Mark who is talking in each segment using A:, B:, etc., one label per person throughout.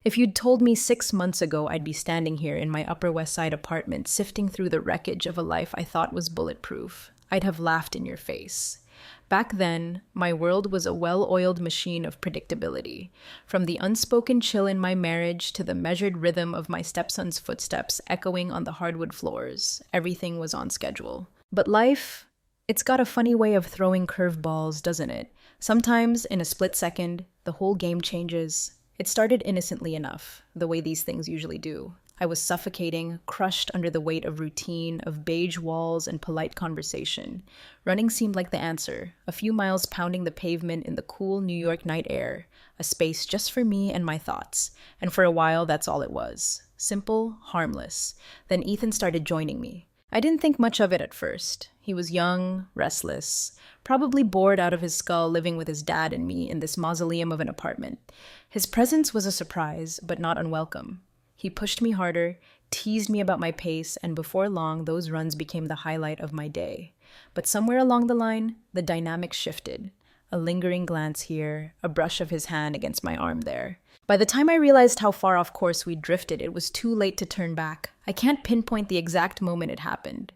A: If you'd told me 6 months ago I'd be standing here in my Upper West Side apartment sifting through the wreckage of a life I thought was bulletproof, I'd have laughed in your face. Back then, my world was a well-oiled machine of predictability. From the unspoken chill in my marriage to the measured rhythm of my stepson's footsteps echoing on the hardwood floors, everything was on schedule. But life, it's got a funny way of throwing curveballs, doesn't it? Sometimes, in a split second, the whole game changes. It started innocently enough, the way these things usually do. I was suffocating, crushed under the weight of routine, of beige walls and polite conversation. Running seemed like the answer, a few miles pounding the pavement in the cool New York night air, a space just for me and my thoughts. And for a while, that's all it was. Simple, harmless. Then Ethan started joining me. I didn't think much of it at first. He was young, restless, probably bored out of his skull living with his dad and me in this mausoleum of an apartment. His presence was a surprise, but not unwelcome. He pushed me harder, teased me about my pace, and before long, those runs became the highlight of my day. But somewhere along the line, the dynamic shifted. A lingering glance here, a brush of his hand against my arm there. By the time I realized how far off course we'd drifted, it was too late to turn back. I can't pinpoint the exact moment it happened.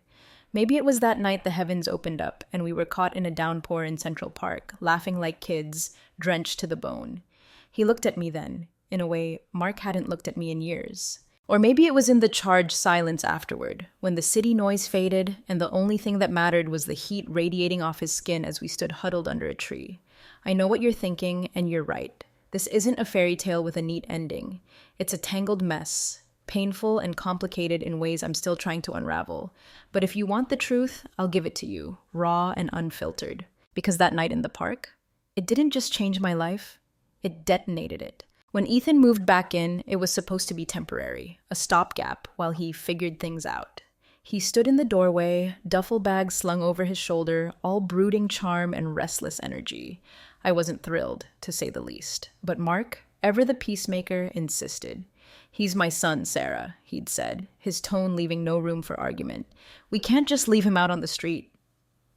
A: Maybe it was that night the heavens opened up, and we were caught in a downpour in Central Park, laughing like kids, drenched to the bone. He looked at me then. In a way, Mark hadn't looked at me in years. Or maybe it was in the charged silence afterward, when the city noise faded and the only thing that mattered was the heat radiating off his skin as we stood huddled under a tree. I know what you're thinking, and you're right. This isn't a fairy tale with a neat ending. It's a tangled mess, painful and complicated in ways I'm still trying to unravel. But if you want the truth, I'll give it to you, raw and unfiltered. Because that night in the park, it didn't just change my life, it detonated it. When Ethan moved back in, it was supposed to be temporary, a stopgap while he figured things out. He stood in the doorway, duffel bag slung over his shoulder, all brooding charm and restless energy. I wasn't thrilled, to say the least. But Mark, ever the peacemaker, insisted. "He's my son, Sarah," he'd said, his tone leaving no room for argument. "We can't just leave him out on the street."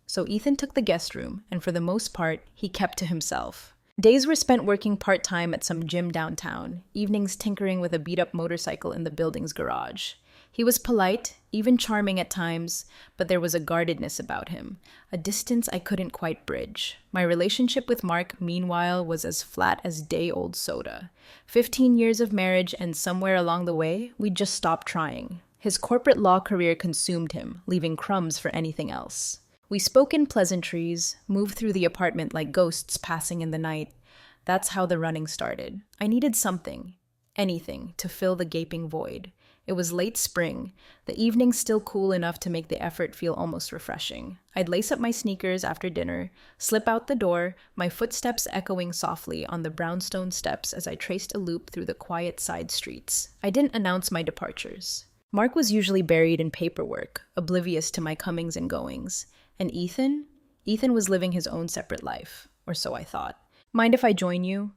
A: So Ethan took the guest room, and for the most part, he kept to himself. Days were spent working part-time at some gym downtown, evenings tinkering with a beat-up motorcycle in the building's garage. He was polite, even charming at times, but there was a guardedness about him, a distance I couldn't quite bridge. My relationship with Mark, meanwhile, was as flat as day-old soda. 15 years of marriage, and somewhere along the way, we'd just stopped trying. His corporate law career consumed him, leaving crumbs for anything else. We spoke in pleasantries, moved through the apartment like ghosts passing in the night. That's how the running started. I needed something, anything, to fill the gaping void. It was late spring, the evening still cool enough to make the effort feel almost refreshing. I'd lace up my sneakers after dinner, slip out the door, my footsteps echoing softly on the brownstone steps as I traced a loop through the quiet side streets. I didn't announce my departures. Mark was usually buried in paperwork, oblivious to my comings and goings. And Ethan? Ethan was living his own separate life, or so I thought. "Mind if I join you?"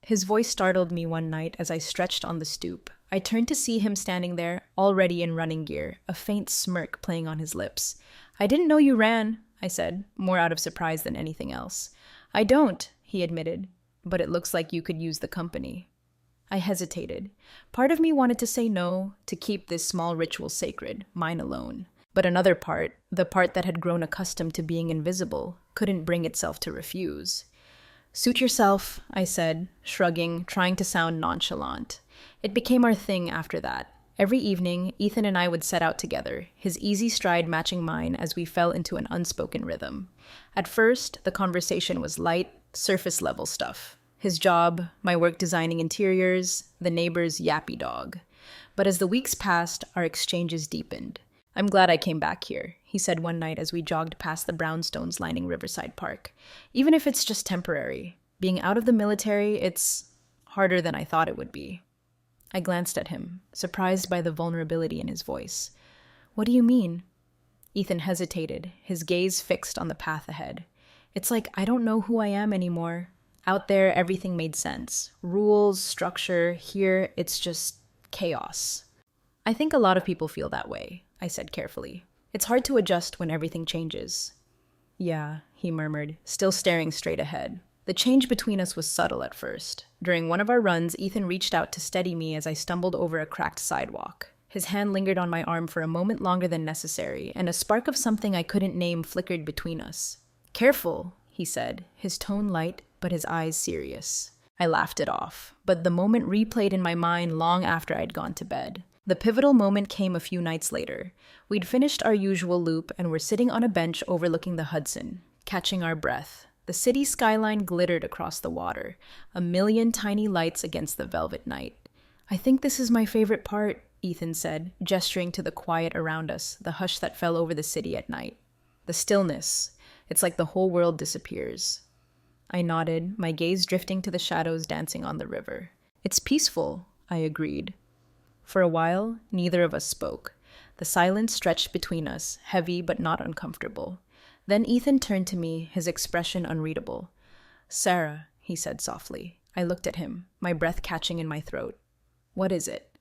A: His voice startled me one night as I stretched on the stoop. I turned to see him standing there, already in running gear, a faint smirk playing on his lips. "I didn't know you ran," I said, more out of surprise than anything else. "I don't," he admitted, "but it looks like you could use the company." I hesitated. Part of me wanted to say no, to keep this small ritual sacred, mine alone. But another part, the part that had grown accustomed to being invisible, couldn't bring itself to refuse. "Suit yourself," I said, shrugging, trying to sound nonchalant. It became our thing after that. Every evening, Ethan and I would set out together, his easy stride matching mine as we fell into an unspoken rhythm. At first, the conversation was light, surface-level stuff. His job, my work designing interiors, the neighbor's yappy dog. But as the weeks passed, our exchanges deepened. "I'm glad I came back here," he said one night as we jogged past the brownstones lining Riverside Park. "Even if it's just temporary. Being out of the military, it's harder than I thought it would be." I glanced at him, surprised by the vulnerability in his voice. "What do you mean?" Ethan hesitated, his gaze fixed on the path ahead. "It's like I don't know who I am anymore. Out there, everything made sense. Rules, structure. Here, it's just chaos." "I think a lot of people feel that way," I said carefully. "It's hard to adjust when everything changes." "Yeah," he murmured, still staring straight ahead. The change between us was subtle at first. During one of our runs, Ethan reached out to steady me as I stumbled over a cracked sidewalk. His hand lingered on my arm for a moment longer than necessary, and a spark of something I couldn't name flickered between us. "Careful," he said, his tone light but his eyes serious. I laughed it off, but the moment replayed in my mind long after I'd gone to bed. The pivotal moment came a few nights later. We'd finished our usual loop and were sitting on a bench overlooking the Hudson, catching our breath. The city skyline glittered across the water, a million tiny lights against the velvet night. "I think this is my favorite part," Ethan said, gesturing to the quiet around us, the hush that fell over the city at night. "The stillness. It's like the whole world disappears." I nodded, my gaze drifting to the shadows dancing on the river. "It's peaceful," I agreed. For a while, neither of us spoke. The silence stretched between us, heavy but not uncomfortable. Then Ethan turned to me, his expression unreadable. "Sarah," he said softly. I looked at him, my breath catching in my throat. "What is it?"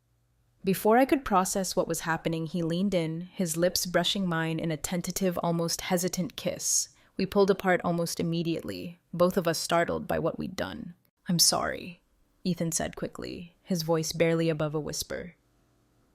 A: Before I could process what was happening, he leaned in, his lips brushing mine in a tentative, almost hesitant kiss. We pulled apart almost immediately, both of us startled by what we'd done. "I'm sorry," Ethan said quickly, his voice barely above a whisper.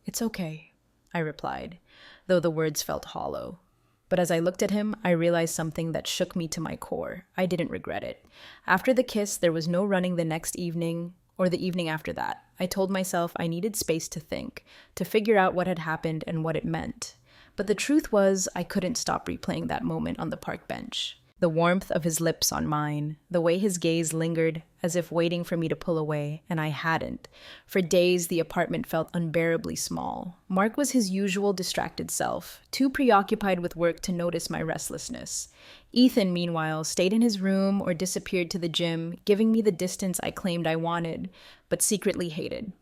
A: "It's okay," I replied, though the words felt hollow. But as I looked at him, I realized something that shook me to my core. I didn't regret it. After the kiss, there was no running the next evening or the evening after that. I told myself I needed space to think, to figure out what had happened and what it meant. But the truth was, I couldn't stop replaying that moment on the park bench. The warmth of his lips on mine, the way his gaze lingered, as if waiting for me to pull away, and I hadn't. For days, the apartment felt unbearably small. Mark was his usual distracted self, too preoccupied with work to notice my restlessness. Ethan, meanwhile, stayed in his room or disappeared to the gym, giving me the distance I claimed I wanted, but secretly hated.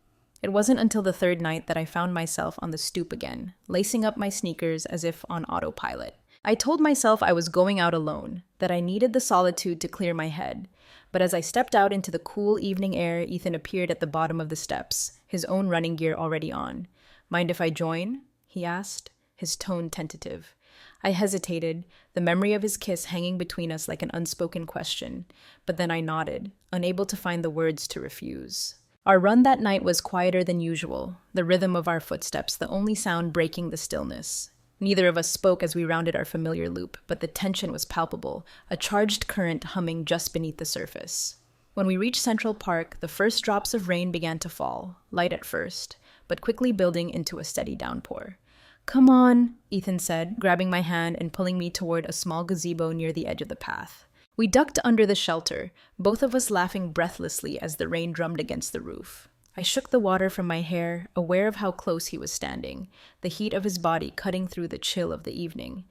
A: It wasn't until the third night that I found myself on the stoop again, lacing up my sneakers as if on autopilot. I told myself I was going out alone, that I needed the solitude to clear my head. But as I stepped out into the cool evening air, Ethan appeared at the bottom of the steps, his own running gear already on. "Mind if I join?" he asked, his tone tentative. I hesitated, the memory of his kiss hanging between us like an unspoken question, but then I nodded, unable to find the words to refuse. Our run that night was quieter than usual, the rhythm of our footsteps the only sound breaking the stillness. Neither of us spoke as we rounded our familiar loop, but the tension was palpable, a charged current humming just beneath the surface. When we reached Central Park, the first drops of rain began to fall, light at first, but quickly building into a steady downpour. "Come on," Ethan said, grabbing my hand and pulling me toward a small gazebo near the edge of the path. We ducked under the shelter, both of us laughing breathlessly as the rain drummed against the roof. I shook the water from my hair, aware of how close he was standing, the heat of his body cutting through the chill of the evening.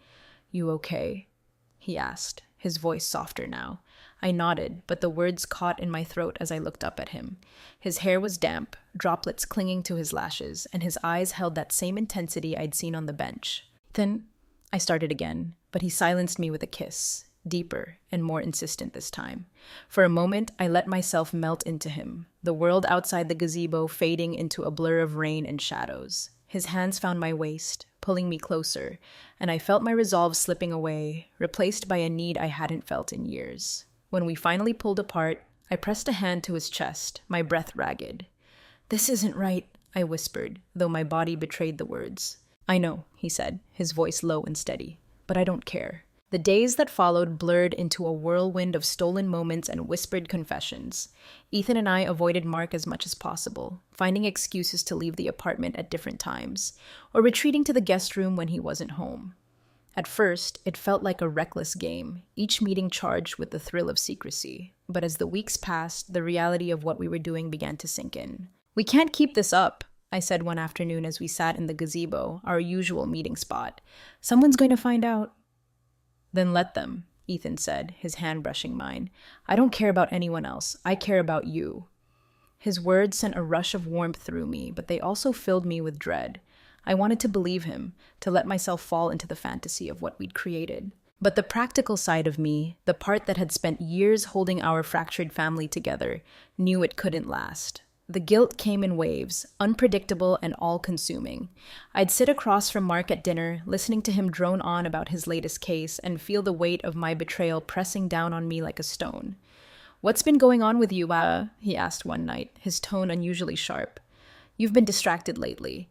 A: "You okay?" he asked, his voice softer now. I nodded, but the words caught in my throat as I looked up at him. His hair was damp, droplets clinging to his lashes, and his eyes held that same intensity I'd seen on the bench. "Then," I started again, but he silenced me with a kiss. Deeper and more insistent this time. For a moment, I let myself melt into him, the world outside the gazebo fading into a blur of rain and shadows. His hands found my waist, pulling me closer, and I felt my resolve slipping away, replaced by a need I hadn't felt in years. When we finally pulled apart, I pressed a hand to his chest, my breath ragged. "This isn't right," I whispered, though my body betrayed the words. "I know," he said, his voice low and steady, "but I don't care." The days that followed blurred into a whirlwind of stolen moments and whispered confessions. Ethan and I avoided Mark as much as possible, finding excuses to leave the apartment at different times, or retreating to the guest room when he wasn't home. At first, it felt like a reckless game, each meeting charged with the thrill of secrecy. But as the weeks passed, the reality of what we were doing began to sink in. "We can't keep this up," I said one afternoon as we sat in the gazebo, our usual meeting spot. "Someone's going to find out." "Then let them," Ethan said, his hand brushing mine. "I don't care about anyone else. I care about you." His words sent a rush of warmth through me, but they also filled me with dread. I wanted to believe him, to let myself fall into the fantasy of what we'd created. But the practical side of me, the part that had spent years holding our fractured family together, knew it couldn't last. The guilt came in waves, unpredictable and all-consuming. I'd sit across from Mark at dinner, listening to him drone on about his latest case and feel the weight of my betrayal pressing down on me like a stone. "What's been going on with you, he asked one night, his tone unusually sharp. "You've been distracted lately."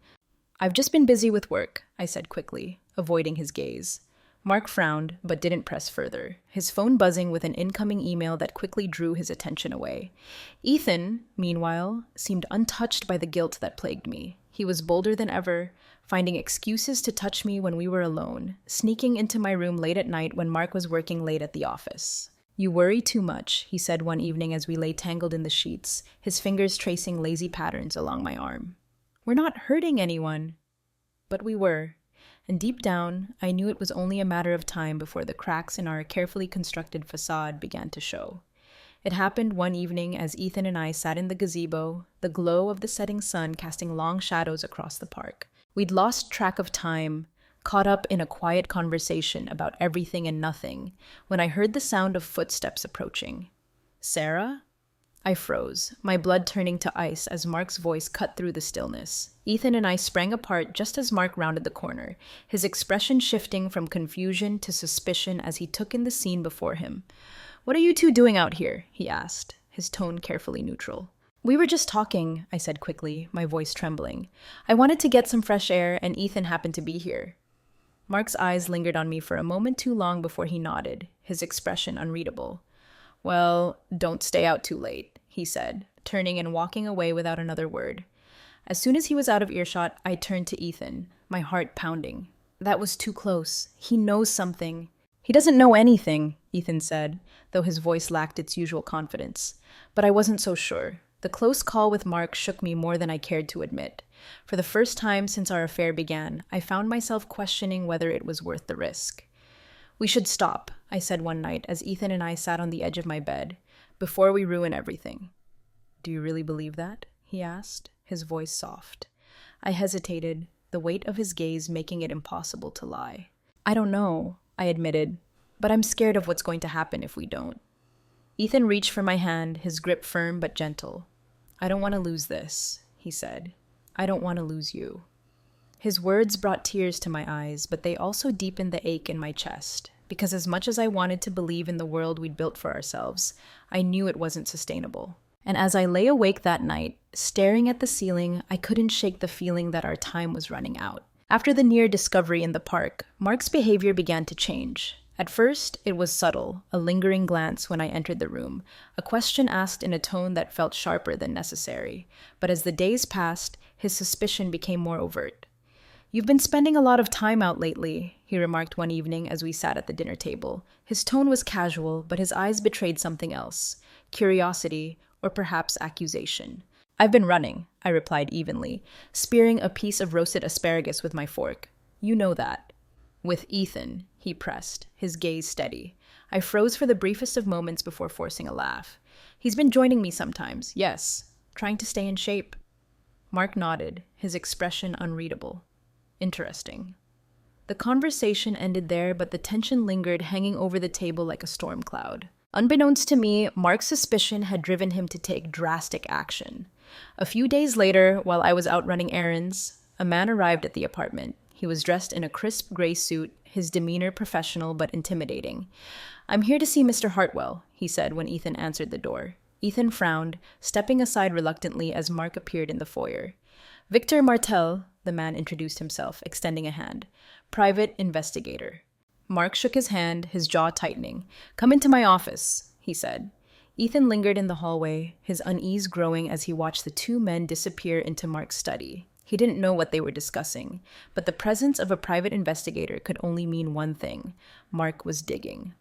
A: "I've just been busy with work," I said quickly, avoiding his gaze. Mark frowned, but didn't press further, his phone buzzing with an incoming email that quickly drew his attention away. Ethan, meanwhile, seemed untouched by the guilt that plagued me. He was bolder than ever, finding excuses to touch me when we were alone, sneaking into my room late at night when Mark was working late at the office. "You worry too much," he said one evening as we lay tangled in the sheets, his fingers tracing lazy patterns along my arm. "We're not hurting anyone." But we were. And deep down, I knew it was only a matter of time before the cracks in our carefully constructed facade began to show. It happened one evening as Ethan and I sat in the gazebo, the glow of the setting sun casting long shadows across the park. We'd lost track of time, caught up in a quiet conversation about everything and nothing, when I heard the sound of footsteps approaching. "Sarah?" I froze, my blood turning to ice as Mark's voice cut through the stillness. Ethan and I sprang apart just as Mark rounded the corner, his expression shifting from confusion to suspicion as he took in the scene before him. "What are you two doing out here?" he asked, his tone carefully neutral. "We were just talking," I said quickly, my voice trembling. "I wanted to get some fresh air, and Ethan happened to be here." Mark's eyes lingered on me for a moment too long before he nodded, his expression unreadable. "Well, don't stay out too late," he said, turning and walking away without another word. As soon as he was out of earshot, I turned to Ethan, my heart pounding. "That was too close. He knows something." "He doesn't know anything," Ethan said, though his voice lacked its usual confidence. But I wasn't so sure. The close call with Mark shook me more than I cared to admit. For the first time since our affair began, I found myself questioning whether it was worth the risk. "We should stop," I said one night as Ethan and I sat on the edge of my bed, "before we ruin everything." "Do you really believe that?" he asked, his voice soft. I hesitated, the weight of his gaze making it impossible to lie. "I don't know," I admitted, "but I'm scared of what's going to happen if we don't." Ethan reached for my hand, his grip firm but gentle. "I don't want to lose this," he said. "I don't want to lose you." His words brought tears to my eyes, but they also deepened the ache in my chest, because as much as I wanted to believe in the world we'd built for ourselves, I knew it wasn't sustainable. And as I lay awake that night, staring at the ceiling, I couldn't shake the feeling that our time was running out. After the near discovery in the park, Mark's behavior began to change. At first, it was subtle, a lingering glance when I entered the room, a question asked in a tone that felt sharper than necessary. But as the days passed, his suspicion became more overt. "You've been spending a lot of time out lately," he remarked one evening as we sat at the dinner table. His tone was casual, but his eyes betrayed something else, curiosity, or perhaps accusation. "I've been running," I replied evenly, spearing a piece of roasted asparagus with my fork. "You know that." "With Ethan," he pressed, his gaze steady. I froze for the briefest of moments before forcing a laugh. "He's been joining me sometimes, yes, trying to stay in shape." Mark nodded, his expression unreadable. "Interesting." The conversation ended there, but the tension lingered, hanging over the table like a storm cloud. Unbeknownst to me, Mark's suspicion had driven him to take drastic action. A few days later, while I was out running errands, a man arrived at the apartment. He was dressed in a crisp gray suit, his demeanor professional but intimidating. "I'm here to see Mr. Hartwell," he said when Ethan answered the door. Ethan frowned, stepping aside reluctantly as Mark appeared in the foyer. "Victor Martel," the man introduced himself, extending a hand. "Private investigator." Mark shook his hand, his jaw tightening. "Come into my office," he said. Ethan lingered in the hallway, his unease growing as he watched the two men disappear into Mark's study. He didn't know what they were discussing, but the presence of a private investigator could only mean one thing: Mark was digging.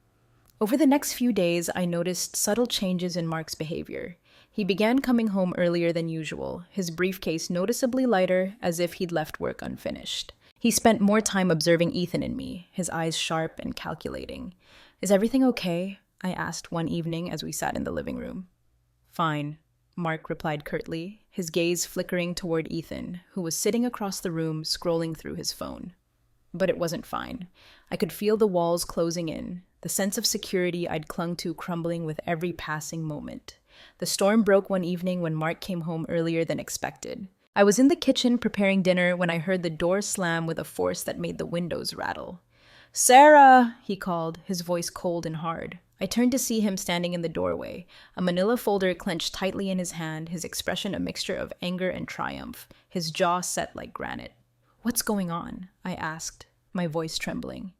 A: Over the next few days, I noticed subtle changes in Mark's behavior. He began coming home earlier than usual, his briefcase noticeably lighter, as if he'd left work unfinished. He spent more time observing Ethan and me, his eyes sharp and calculating. "Is everything okay?" I asked one evening as we sat in the living room. "Fine," Mark replied curtly, his gaze flickering toward Ethan, who was sitting across the room scrolling through his phone. But it wasn't fine. I could feel the walls closing in, the sense of security I'd clung to crumbling with every passing moment. The storm broke one evening when Mark came home earlier than expected. I was in the kitchen preparing dinner when I heard the door slam with a force that made the windows rattle. "Sarah!" he called, his voice cold and hard. I turned to see him standing in the doorway, a manila folder clenched tightly in his hand, his expression a mixture of anger and triumph, his jaw set like granite. "What's going on?" I asked, my voice trembling.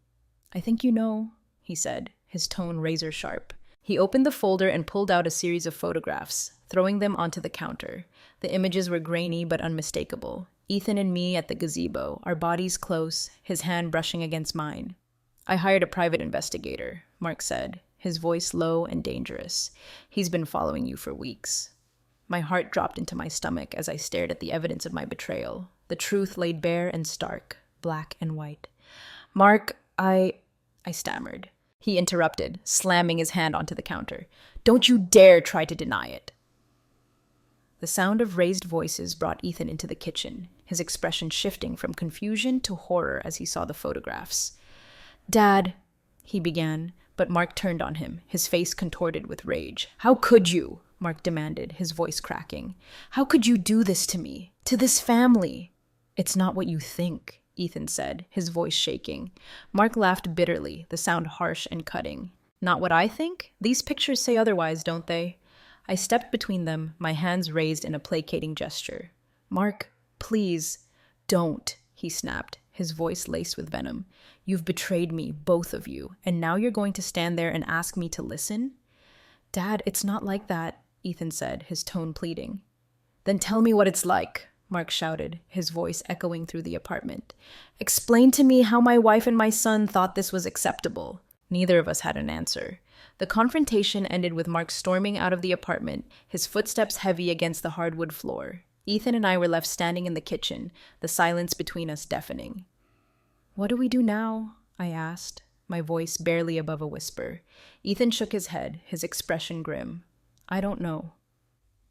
A: "I think you know," he said, his tone razor sharp. He opened the folder and pulled out a series of photographs, throwing them onto the counter. The images were grainy but unmistakable. Ethan and me at the gazebo, our bodies close, his hand brushing against mine. "I hired a private investigator," Mark said, his voice low and dangerous. "He's been following you for weeks." My heart dropped into my stomach as I stared at the evidence of my betrayal. The truth laid bare and stark, black and white. "Mark, I stammered. He interrupted, slamming his hand onto the counter. "Don't you dare try to deny it." The sound of raised voices brought Ethan into the kitchen, his expression shifting from confusion to horror as he saw the photographs. "Dad," he began, but Mark turned on him, his face contorted with rage. "How could you?" Mark demanded, his voice cracking. "How could you do this to me? To this family?" "It's not what you think," Ethan said, his voice shaking. Mark laughed bitterly, the sound harsh and cutting. "Not what I think? These pictures say otherwise, don't they?" I stepped between them, my hands raised in a placating gesture. "Mark, please, don't," he snapped, his voice laced with venom. "You've betrayed me, both of you, and now you're going to stand there and ask me to listen?" "Dad, it's not like that," Ethan said, his tone pleading. "Then tell me what it's like," Mark shouted, his voice echoing through the apartment. "Explain to me how my wife and my son thought this was acceptable." Neither of us had an answer. The confrontation ended with Mark storming out of the apartment, his footsteps heavy against the hardwood floor. Ethan and I were left standing in the kitchen, the silence between us deafening. "What do we do now?" I asked, my voice barely above a whisper. Ethan shook his head, his expression grim. "I don't know."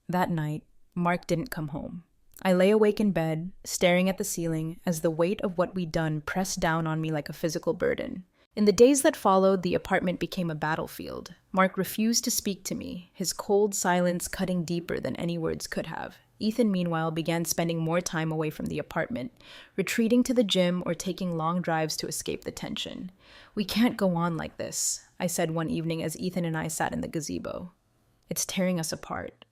A: That night, Mark didn't come home. I lay awake in bed, staring at the ceiling as the weight of what we'd done pressed down on me like a physical burden. In the days that followed, the apartment became a battlefield. Mark refused to speak to me, his cold silence cutting deeper than any words could have. Ethan, meanwhile, began spending more time away from the apartment, retreating to the gym or taking long drives to escape the tension. "We can't go on like this," I said one evening as Ethan and I sat in the gazebo. "It's tearing us apart."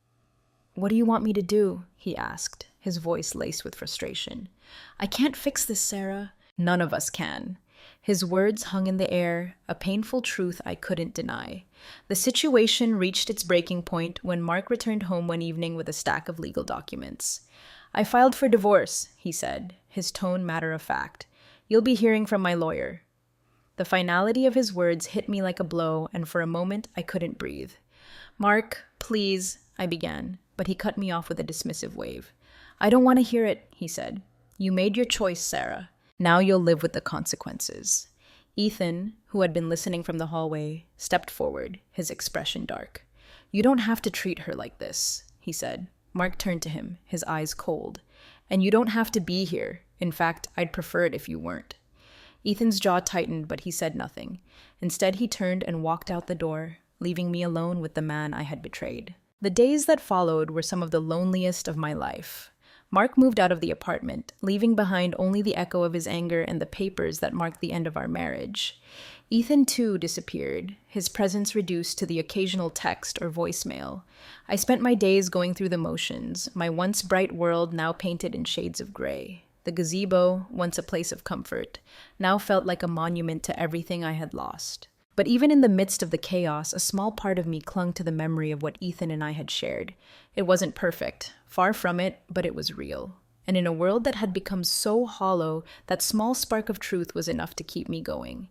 A: "What do you want me to do?" he asked, his voice laced with frustration. "I can't fix this, Sarah." "None of us can." His words hung in the air, a painful truth I couldn't deny. The situation reached its breaking point when Mark returned home one evening with a stack of legal documents. "I filed for divorce," he said, his tone matter of fact. "You'll be hearing from my lawyer." The finality of his words hit me like a blow, and for a moment I couldn't breathe. "Mark, please," I began, but he cut me off with a dismissive wave. "I don't want to hear it," he said. "You made your choice, Sarah. Now you'll live with the consequences." Ethan, who had been listening from the hallway, stepped forward, his expression dark. "You don't have to treat her like this," he said. Mark turned to him, his eyes cold. "And you don't have to be here. In fact, I'd prefer it if you weren't." Ethan's jaw tightened, but he said nothing. Instead, he turned and walked out the door, leaving me alone with the man I had betrayed. The days that followed were some of the loneliest of my life. Mark moved out of the apartment, leaving behind only the echo of his anger and the papers that marked the end of our marriage. Ethan, too, disappeared, his presence reduced to the occasional text or voicemail. I spent my days going through the motions, my once bright world now painted in shades of gray. The gazebo, once a place of comfort, now felt like a monument to everything I had lost. But even in the midst of the chaos, a small part of me clung to the memory of what Ethan and I had shared. It wasn't perfect, far from it, but it was real. And in a world that had become so hollow, that small spark of truth was enough to keep me going.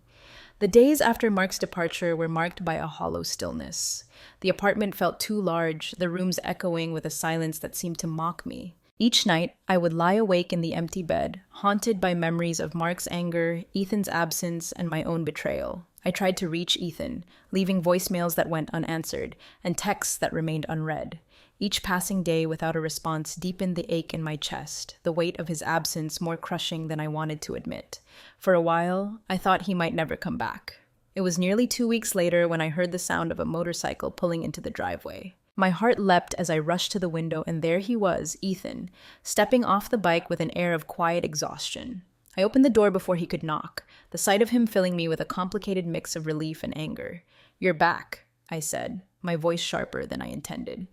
A: The days after Mark's departure were marked by a hollow stillness. The apartment felt too large, the rooms echoing with a silence that seemed to mock me. Each night, I would lie awake in the empty bed, haunted by memories of Mark's anger, Ethan's absence, and my own betrayal. I tried to reach Ethan, leaving voicemails that went unanswered, and texts that remained unread. Each passing day without a response deepened the ache in my chest, the weight of his absence more crushing than I wanted to admit. For a while, I thought he might never come back. It was nearly 2 weeks later when I heard the sound of a motorcycle pulling into the driveway. My heart leapt as I rushed to the window, and there he was, Ethan, stepping off the bike with an air of quiet exhaustion. I opened the door before he could knock, the sight of him filling me with a complicated mix of relief and anger. "You're back," I said, my voice sharper than I intended.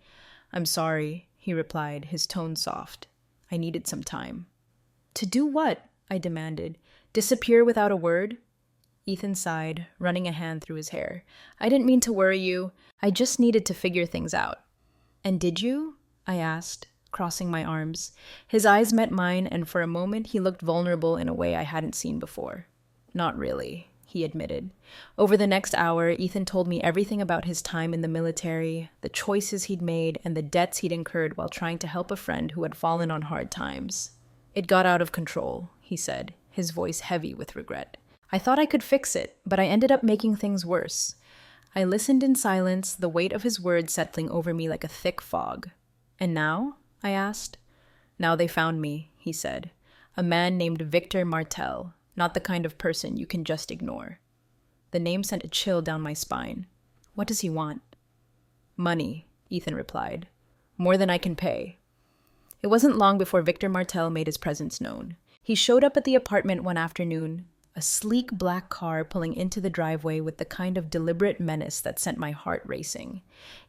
A: "I'm sorry," he replied, his tone soft. "I needed some time." "To do what?" I demanded. "Disappear without a word?" Ethan sighed, running a hand through his hair. "I didn't mean to worry you. I just needed to figure things out." "And did you?" I asked, crossing my arms. His eyes met mine, and for a moment he looked vulnerable in a way I hadn't seen before. "Not really," he admitted. Over the next hour, Ethan told me everything about his time in the military, the choices he'd made, and the debts he'd incurred while trying to help a friend who had fallen on hard times. "It got out of control," he said, his voice heavy with regret. "I thought I could fix it, but I ended up making things worse." I listened in silence, the weight of his words settling over me like a thick fog. "And now?" I asked. "Now they found me," he said. "A man named Victor Martel, not the kind of person you can just ignore." The name sent a chill down my spine. "What does he want?" "Money," Ethan replied. "More than I can pay." It wasn't long before Victor Martel made his presence known. He showed up at the apartment one afternoon, a sleek black car pulling into the driveway with the kind of deliberate menace that sent my heart racing.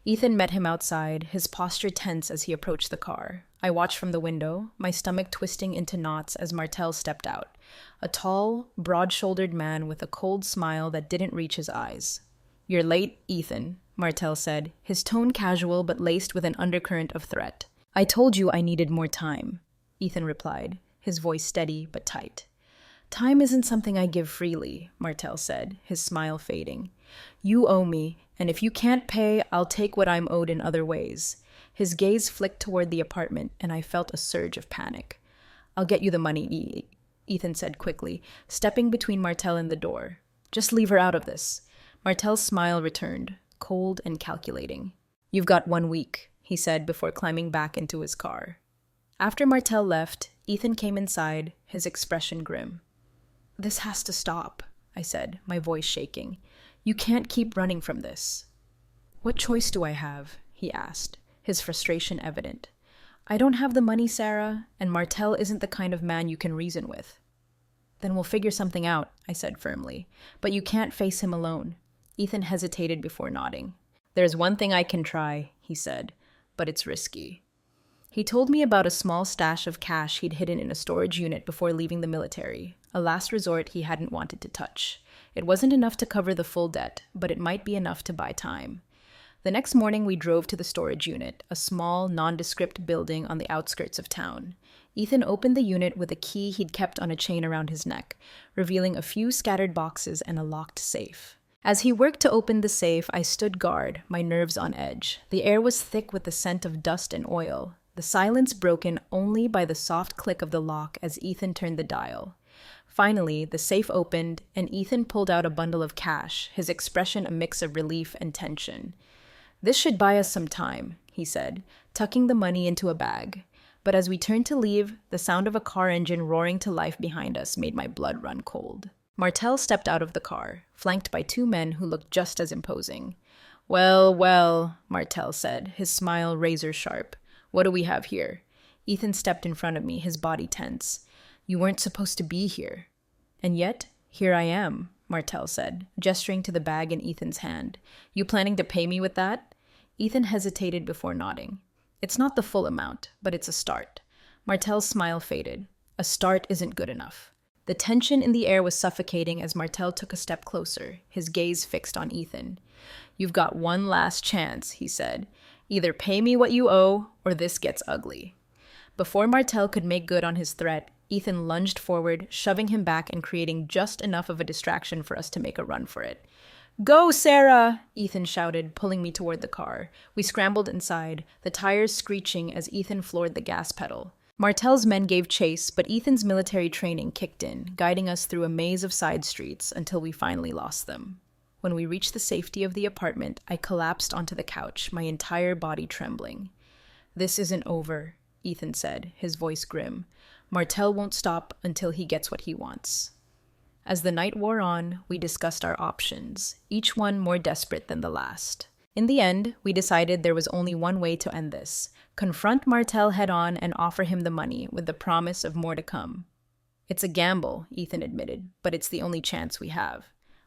A: Ethan met him outside, his posture tense as he approached the car. I watched from the window, my stomach twisting into knots as Martel stepped out. A tall, broad-shouldered man with a cold smile that didn't reach his eyes. "You're late, Ethan," Martel said, his tone casual but laced with an undercurrent of threat. "I told you I needed more time," Ethan replied, his voice steady but tight. "Time isn't something I give freely," Martel said, his smile fading. "You owe me, and if you can't pay, I'll take what I'm owed in other ways." His gaze flicked toward the apartment, and I felt a surge of panic. "I'll get you the money," Ethan said quickly, stepping between Martel and the door. "Just leave her out of this." Martel's smile returned, cold and calculating. "You've got 1 week," he said before climbing back into his car. After Martel left, Ethan came inside, his expression grim. "This has to stop," I said, my voice shaking. "You can't keep running from this." "What choice do I have?" he asked, his frustration evident. "I don't have the money, Sarah, and Martel isn't the kind of man you can reason with." "Then we'll figure something out," I said firmly. "But you can't face him alone." Ethan hesitated before nodding. "There's one thing I can try," he said, "but it's risky." He told me about a small stash of cash he'd hidden in a storage unit before leaving the military, a last resort he hadn't wanted to touch. It wasn't enough to cover the full debt, but it might be enough to buy time. The next morning we drove to the storage unit, a small, nondescript building on the outskirts of town. Ethan opened the unit with a key he'd kept on a chain around his neck, revealing a few scattered boxes and a locked safe. As he worked to open the safe, I stood guard, my nerves on edge. The air was thick with the scent of dust and oil, the silence broken only by the soft click of the lock as Ethan turned the dial. Finally, the safe opened, and Ethan pulled out a bundle of cash, his expression a mix of relief and tension. "This should buy us some time," he said, tucking the money into a bag. But as we turned to leave, the sound of a car engine roaring to life behind us made my blood run cold. Martel stepped out of the car, flanked by 2 men who looked just as imposing. "Well, well," Martel said, his smile razor-sharp. "What do we have here?" Ethan stepped in front of me, his body tense. "You weren't supposed to be here." "And yet, here I am," Martel said, gesturing to the bag in Ethan's hand. "You planning to pay me with that?" Ethan hesitated before nodding. "It's not the full amount, but it's a start." Martel's smile faded. "A start isn't good enough." The tension in the air was suffocating as Martel took a step closer, his gaze fixed on Ethan. "You've got one last chance," he said. "Either pay me what you owe, or this gets ugly." Before Martel could make good on his threat, Ethan lunged forward, shoving him back and creating just enough of a distraction for us to make a run for it. "Go, Sarah!" Ethan shouted, pulling me toward the car. We scrambled inside, the tires screeching as Ethan floored the gas pedal. Martel's men gave chase, but Ethan's military training kicked in, guiding us through a maze of side streets until we finally lost them. When we reached the safety of the apartment, I collapsed onto the couch, my entire body trembling. "This isn't over," Ethan said, his voice grim. "Martel won't stop until he gets what he wants." As the night wore on, we discussed our options, each one more desperate than the last. In the end, we decided there was only one way to end this: confront Martel head-on and offer him the money, with the promise of more to come. "It's a gamble," Ethan admitted, "but it's the only chance we have."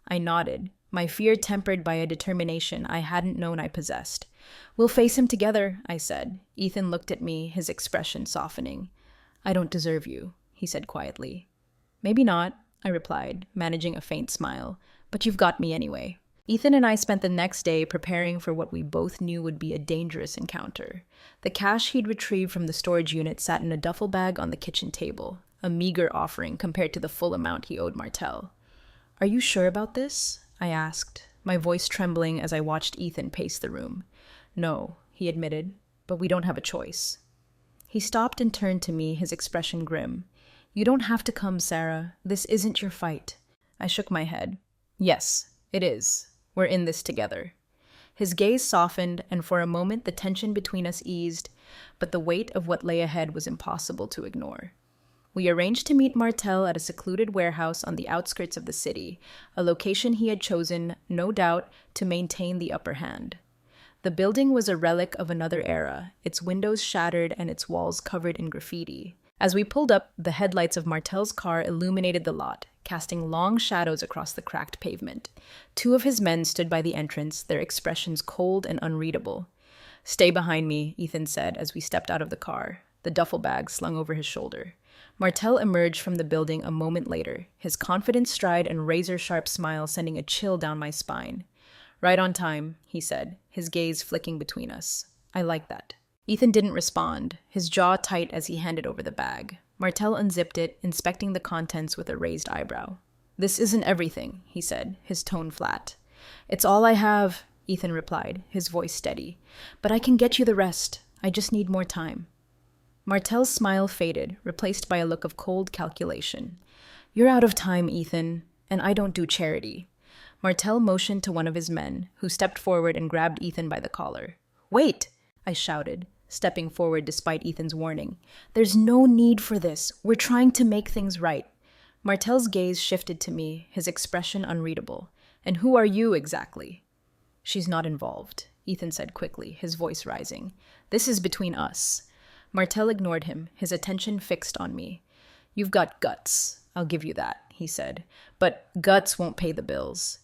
A: I nodded, my fear tempered by a determination I hadn't known I possessed. "We'll face him together," I said. Ethan looked at me, his expression softening. "I don't deserve you," he said quietly. "Maybe not," I replied, managing a faint smile, "but you've got me anyway." Ethan and I spent the next day preparing for what we both knew would be a dangerous encounter. The cash he'd retrieved from the storage unit sat in a duffel bag on the kitchen table, a meager offering compared to the full amount he owed Martel. "Are you sure about this?" I asked, my voice trembling as I watched Ethan pace the room. "No," he admitted, "but we don't have a choice." He stopped and turned to me, his expression grim. "You don't have to come, Sarah. This isn't your fight." I shook my head. "Yes, it is. We're in this together." His gaze softened, and for a moment the tension between us eased, but the weight of what lay ahead was impossible to ignore. We arranged to meet Martel at a secluded warehouse on the outskirts of the city, a location he had chosen, no doubt, to maintain the upper hand. The building was a relic of another era, its windows shattered and its walls covered in graffiti. As we pulled up, the headlights of Martel's car illuminated the lot, casting long shadows across the cracked pavement. Two of his men stood by the entrance, their expressions cold and unreadable. "Stay behind me," Ethan said as we stepped out of the car, the duffel bag slung over his shoulder. Martel emerged from the building a moment later, his confident stride and razor-sharp smile sending a chill down my spine. "Right on time," he said, his gaze flicking between us. "I like that." Ethan didn't respond, his jaw tight as he handed over the bag. Martel unzipped it, inspecting the contents with a raised eyebrow. "This isn't everything," he said, his tone flat. "It's all I have," Ethan replied, his voice steady. "But I can get you the rest. I just need more time." Martel's smile faded, replaced by a look of cold calculation. "You're out of time, Ethan, and I don't do charity." Martel motioned to one of his men, who stepped forward and grabbed Ethan by the collar. "Wait!" I shouted, stepping forward despite Ethan's warning. "There's no need for this. We're trying to make things right." Martel's gaze shifted to me, his expression unreadable. "And who are you exactly?" "She's not involved," Ethan said quickly, his voice rising. "This is between us." Martel ignored him, his attention fixed on me. "You've got guts, I'll give you that," he said. "But guts won't pay the bills."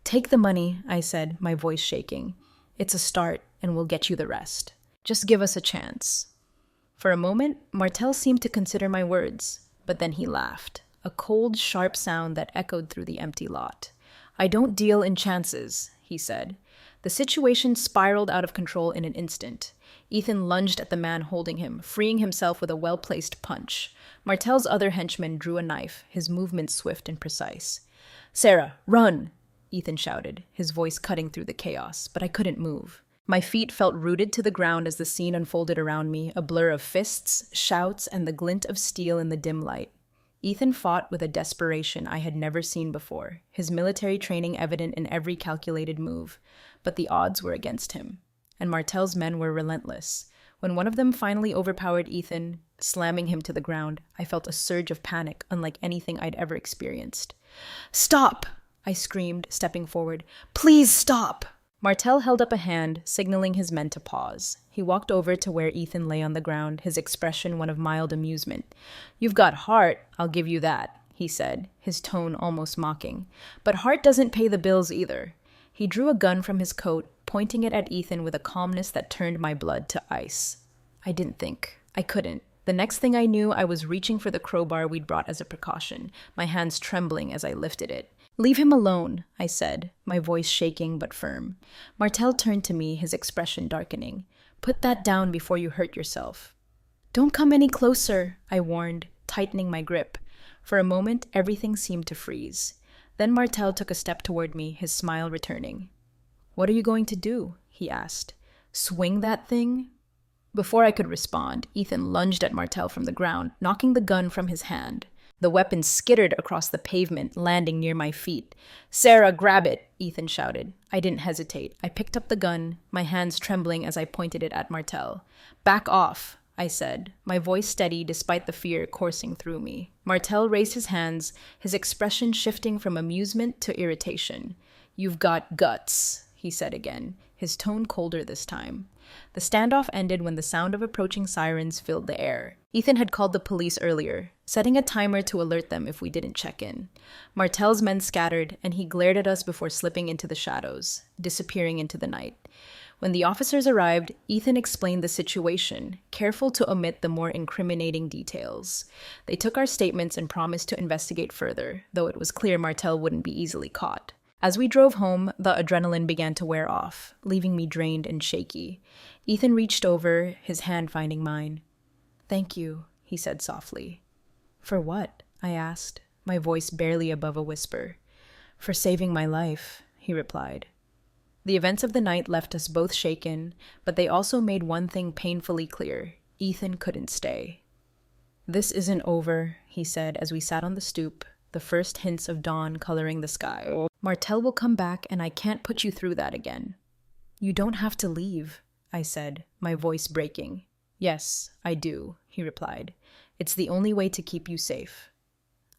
A: "Take the money," I said, my voice shaking. "It's a start, and we'll get you the rest. Just give us a chance." For a moment, Martel seemed to consider my words, but then he laughed, a cold, sharp sound that echoed through the empty lot. "I don't deal in chances," he said. The situation spiraled out of control in an instant. Ethan lunged at the man holding him, freeing himself with a well-placed punch. Martel's other henchman drew a knife, his movements swift and precise. "Sarah, run!" Ethan shouted, his voice cutting through the chaos, but I couldn't move. My feet felt rooted to the ground as the scene unfolded around me, a blur of fists, shouts, and the glint of steel in the dim light. Ethan fought with a desperation I had never seen before, his military training evident in every calculated move, but the odds were against him. And Martel's men were relentless. When one of them finally overpowered Ethan, slamming him to the ground, I felt a surge of panic unlike anything I'd ever experienced. "Stop!" I screamed, stepping forward. "Please stop!" Martel held up a hand, signaling his men to pause. He walked over to where Ethan lay on the ground, his expression one of mild amusement. "You've got heart, I'll give you that," he said, his tone almost mocking. "But heart doesn't pay the bills either." He drew a gun from his coat, pointing it at Ethan with a calmness that turned my blood to ice. I didn't think. I couldn't. The next thing I knew, I was reaching for the crowbar we'd brought as a precaution, my hands trembling as I lifted it. "Leave him alone," I said, my voice shaking but firm. Martel turned to me, his expression darkening. "Put that down before you hurt yourself." "Don't come any closer," I warned, tightening my grip. For a moment, everything seemed to freeze. Then Martel took a step toward me, his smile returning. "What are you going to do?" he asked. "Swing that thing?" Before I could respond, Ethan lunged at Martel from the ground, knocking the gun from his hand. The weapon skittered across the pavement, landing near my feet. "Sarah, grab it!" Ethan shouted. I didn't hesitate. I picked up the gun, my hands trembling as I pointed it at Martel. "Back off," I said, my voice steady despite the fear coursing through me. Martel raised his hands, his expression shifting from amusement to irritation. "You've got guts," he said again, his tone colder this time. The standoff ended when the sound of approaching sirens filled the air. Ethan had called the police earlier, setting a timer to alert them if we didn't check in. Martel's men scattered, and he glared at us before slipping into the shadows, disappearing into the night. When the officers arrived, Ethan explained the situation, careful to omit the more incriminating details. They took our statements and promised to investigate further, though it was clear Martel wouldn't be easily caught. As we drove home, the adrenaline began to wear off, leaving me drained and shaky. Ethan reached over, his hand finding mine. "Thank you," he said softly. "For what?" I asked, my voice barely above a whisper. "For saving my life," he replied. The events of the night left us both shaken, but they also made one thing painfully clear. Ethan couldn't stay. "This isn't over," he said as we sat on the stoop, the first hints of dawn coloring the sky. "Martel will come back, and I can't put you through that again." "You don't have to leave," I said, my voice breaking. "Yes, I do," he replied. "It's the only way to keep you safe."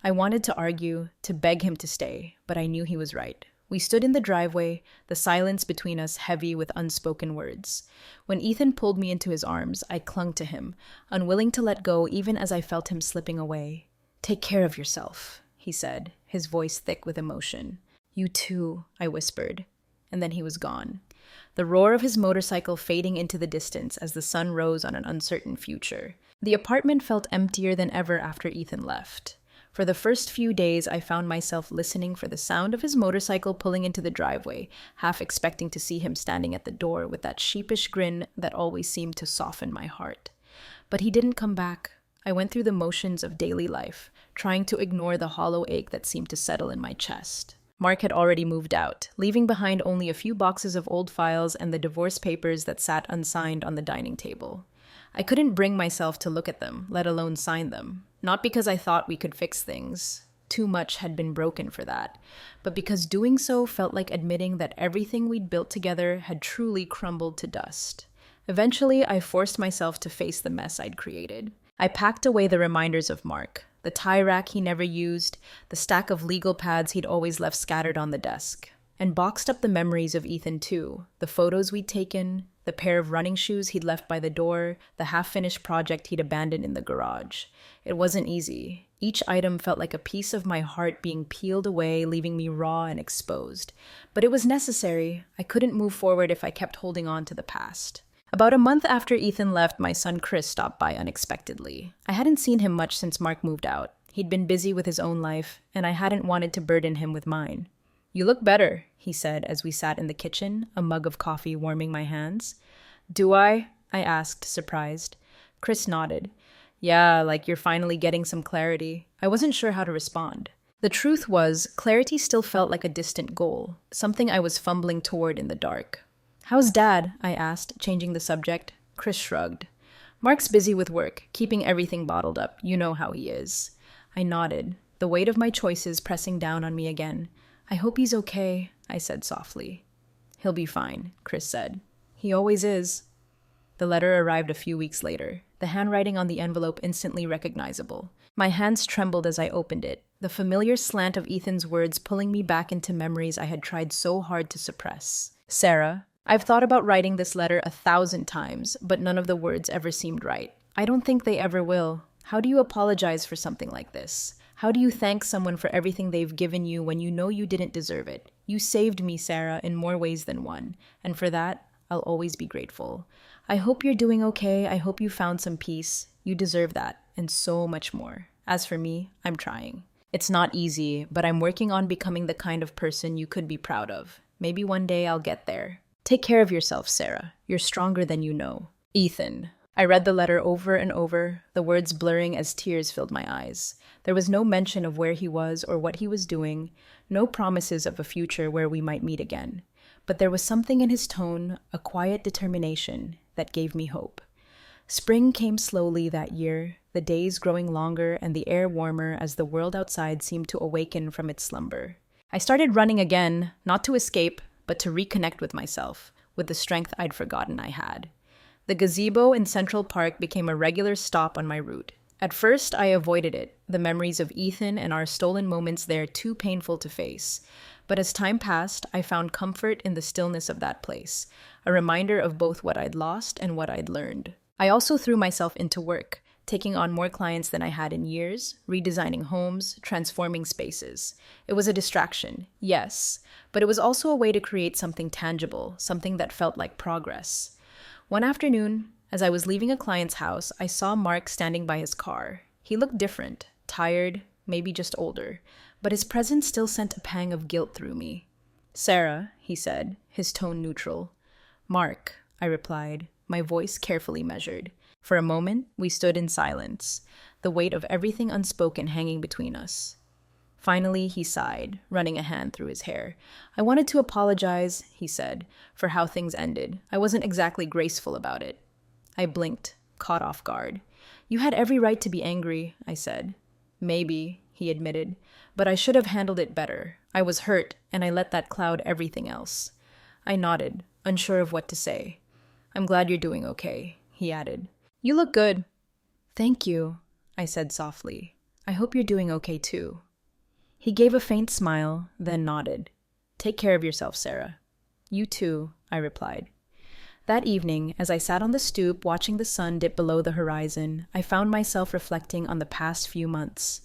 A: I wanted to argue, to beg him to stay, but I knew he was right. We stood in the driveway, the silence between us heavy with unspoken words. When Ethan pulled me into his arms, I clung to him, unwilling to let go even as I felt him slipping away. "Take care of yourself," he said, his voice thick with emotion. "You too," I whispered, and then he was gone. The roar of his motorcycle fading into the distance as the sun rose on an uncertain future. The apartment felt emptier than ever after Ethan left. For the first few days, I found myself listening for the sound of his motorcycle pulling into the driveway, half expecting to see him standing at the door with that sheepish grin that always seemed to soften my heart. But he didn't come back. I went through the motions of daily life, trying to ignore the hollow ache that seemed to settle in my chest. Mark had already moved out, leaving behind only a few boxes of old files and the divorce papers that sat unsigned on the dining table. I couldn't bring myself to look at them, let alone sign them. Not because I thought we could fix things. Too much had been broken for that. But because doing so felt like admitting that everything we'd built together had truly crumbled to dust. Eventually, I forced myself to face the mess I'd created. I packed away the reminders of Mark, the tie rack he never used, the stack of legal pads he'd always left scattered on the desk, and boxed up the memories of Ethan too, the photos we'd taken, the pair of running shoes he'd left by the door, the half-finished project he'd abandoned in the garage. It wasn't easy. Each item felt like a piece of my heart being peeled away, leaving me raw and exposed. But it was necessary. I couldn't move forward if I kept holding on to the past. About a month after Ethan left, my son Chris stopped by unexpectedly. I hadn't seen him much since Mark moved out. He'd been busy with his own life, and I hadn't wanted to burden him with mine. "You look better," he said as we sat in the kitchen, a mug of coffee warming my hands. "Do I?" I asked, surprised. Chris nodded. "Yeah, like you're finally getting some clarity." I wasn't sure how to respond. The truth was, clarity still felt like a distant goal, something I was fumbling toward in the dark. "How's Dad?" I asked, changing the subject. Chris shrugged. "Mark's busy with work, keeping everything bottled up. You know how he is." I nodded, the weight of my choices pressing down on me again. "I hope he's okay," I said softly. "He'll be fine," Chris said. "He always is." The letter arrived a few weeks later, the handwriting on the envelope instantly recognizable. My hands trembled as I opened it, the familiar slant of Ethan's words pulling me back into memories I had tried so hard to suppress. "Sarah, I've thought about writing this letter 1,000 times, but none of the words ever seemed right. I don't think they ever will. How do you apologize for something like this? How do you thank someone for everything they've given you when you know you didn't deserve it? You saved me, Sarah, in more ways than one, and for that, I'll always be grateful. I hope you're doing okay. I hope you found some peace. You deserve that, and so much more. As for me, I'm trying. It's not easy, but I'm working on becoming the kind of person you could be proud of. Maybe one day I'll get there. Take care of yourself, Sarah. You're stronger than you know. Ethan." I read the letter over and over, the words blurring as tears filled my eyes. There was no mention of where he was or what he was doing, no promises of a future where we might meet again. But there was something in his tone, a quiet determination, that gave me hope. Spring came slowly that year, the days growing longer and the air warmer as the world outside seemed to awaken from its slumber. I started running again, not to escape, but to reconnect with myself, with the strength I'd forgotten I had. The gazebo in Central Park became a regular stop on my route. At first, I avoided it, the memories of Ethan and our stolen moments there too painful to face. But as time passed, I found comfort in the stillness of that place, a reminder of both what I'd lost and what I'd learned. I also threw myself into work, taking on more clients than I had in years, redesigning homes, transforming spaces. It was a distraction, yes, but it was also a way to create something tangible, something that felt like progress. One afternoon, as I was leaving a client's house, I saw Mark standing by his car. He looked different, tired, maybe just older, but his presence still sent a pang of guilt through me. "Sarah," he said, his tone neutral. "Mark," I replied, my voice carefully measured. For a moment, we stood in silence, the weight of everything unspoken hanging between us. Finally, he sighed, running a hand through his hair. "I wanted to apologize," he said, "for how things ended. I wasn't exactly graceful about it." I blinked, caught off guard. "You had every right to be angry," I said. "Maybe," he admitted, "but I should have handled it better. I was hurt, and I let that cloud everything else." I nodded, unsure of what to say. "I'm glad you're doing okay," he added. "You look good." "Thank you," I said softly. "I hope you're doing okay too." He gave a faint smile, then nodded. "Take care of yourself, Sarah." "You too," I replied. That evening, as I sat on the stoop watching the sun dip below the horizon, I found myself reflecting on the past few months.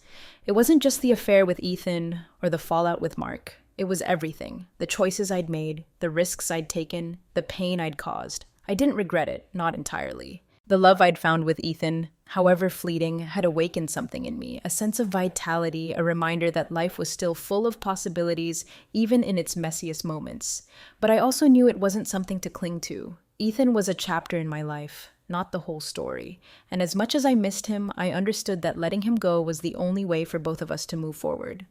A: It wasn't just the affair with Ethan or the fallout with Mark. It was everything. The choices I'd made, the risks I'd taken, the pain I'd caused. I didn't regret it, not entirely. The love I'd found with Ethan, however fleeting, had awakened something in me, a sense of vitality, a reminder that life was still full of possibilities, even in its messiest moments. But I also knew it wasn't something to cling to. Ethan was a chapter in my life, not the whole story. And as much as I missed him, I understood that letting him go was the only way for both of us to move forward.